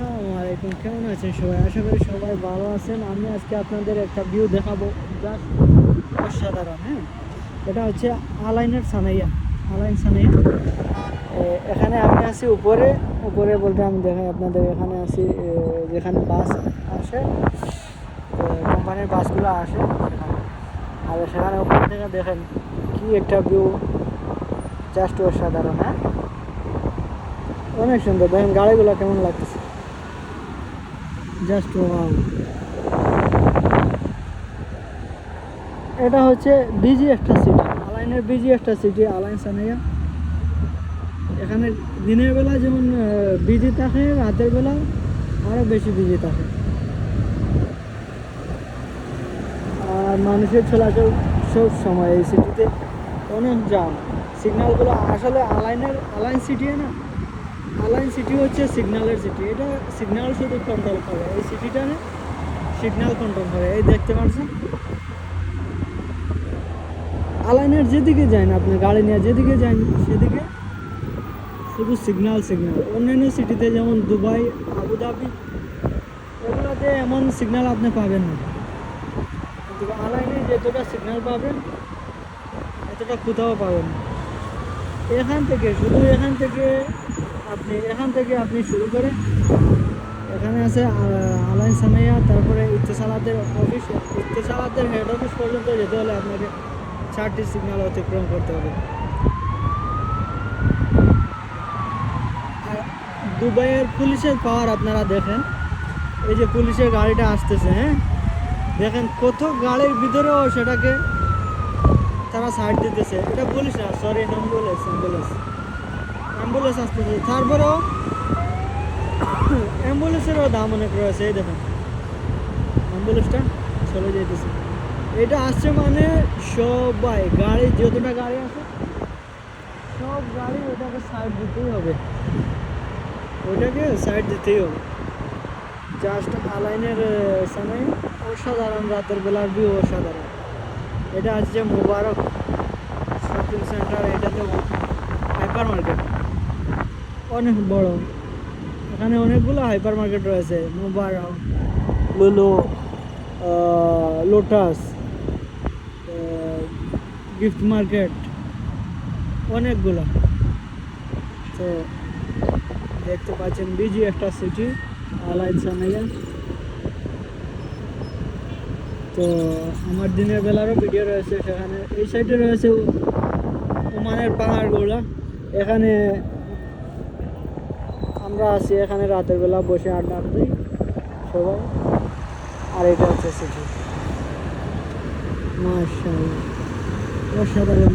আসসালামু আলাইকুম, কেমন আছেন সবাই? আশা করি সবাই ভালো আছেন। আমি আজকে আপনাদের একটা ভিউ দেখাবো, জাস্ট অসাধারণ। হ্যাঁ, এটা হচ্ছে আলাইনের সানাইয়া, আলাইন সানাইয়া। এখানে আমি আছি উপরে, উপরে বলতে আমি দেখাই আপনাদের। এখানে আছি যেখানে বাস আসে, কোম্পানির বাসগুলো আসে সেখানে। আর সেখানে উপর থেকে দেখেন কি একটা ভিউ, জাস্ট অসাধারণ। হ্যাঁ, অনেক সুন্দর। দেখেন গাড়িগুলো কেমন লাগতেছে, জাস্ট ওয়াও। এটা হচ্ছে বিজি একটা সিটি, আলাইনের বিজি একটা সিটি, আলাইন সানাইয়া। এখানে দিনের বেলা যেমন বিজি থাকে, রাতের বেলা আরও বেশি বিজি থাকে। আর মানুষের চলাচল সব সময় এই সিটিতে অনেক জাম। সিগন্যালগুলো আসলে আলাইন সিটি না, আলাইন সিটি হচ্ছে সিগন্যালের সিটি। এটা সিগন্যাল শুধু কন্ট্রোল করে, এই সিটিটা সিগন্যাল কন্ট্রোল করে। এই দেখতে পাচ্ছেন, আলাইনের যেদিকে যান আপনি গাড়ি নিয়ে, যেদিকে যান সেদিকে শুধু সিগন্যাল সিগন্যাল। অন্যান্য সিটিতে যেমন দুবাই, আবুধাবি, এগুলোতে এমন সিগন্যাল আপনি পাবেন না, কিন্তু আলাইনে যতটা সিগন্যাল পাবেন এতটা কোথাও পাবেন না। এখান থেকে আপনি শুরু করে এখানে আছে আলাইন সানাইয়া, তারপরে ইত্তেসালাতের অফিস, ইত্তেসালাতের হেড অফিস পর্যন্ত যেতে হলে আপনাকে 4টি সিগন্যাল অতিক্রম করতে হবে। আর দুবাইয়ের পুলিশের পাওয়ার আপনারা দেখেন, এই যে পুলিশের গাড়িটা আসতেছে, হ্যাঁ দেখেন কত গাড়ির ভিতরেও সেটাকে তারা সাইড দিতেছে। এটা পুলিশ না, সরি, অ্যাম্বুলেন্স আসতেছে। তারপরেও অ্যাম্বুলেন্সেরও দাম অনেক রয়েছে। এই দেখেন অ্যাম্বুলেন্সটা চলে যেতেছে। এটা আসছে মানে সবাই গাড়ি, যতটা গাড়ি আছে সব গাড়ি ওটাকে সাইড দিতেই হবে, জাস্ট আলাইনের সময় অসাধারণ। রাতের বেলার ভিউ অসাধারণ। এটা হচ্ছে মুবারক শপিং সেন্টার। এটাতে হাইপার মার্কেট অনেক বড়। এখানে অনেকগুলো হাইপার মার্কেট রয়েছে, মুবারক, লুলু, লোটাস, গিফট মার্কেট, অনেকগুলো। তো দেখতে পাচ্ছেন বিজি একটা সিটি, আলাইন সানাইয়া। তো আমার দিনের বেলারও ভিডিও রয়েছে সেখানে। এই সাইডে রয়েছে ওমানের পাহাড়গুলো। এখানে আমরা আছি, এখানে রাতের বেলা বসে আড্ডা দিই সবাই। আর এটা হচ্ছে সিটি, মাশাআল্লাহ, অসাধারণ।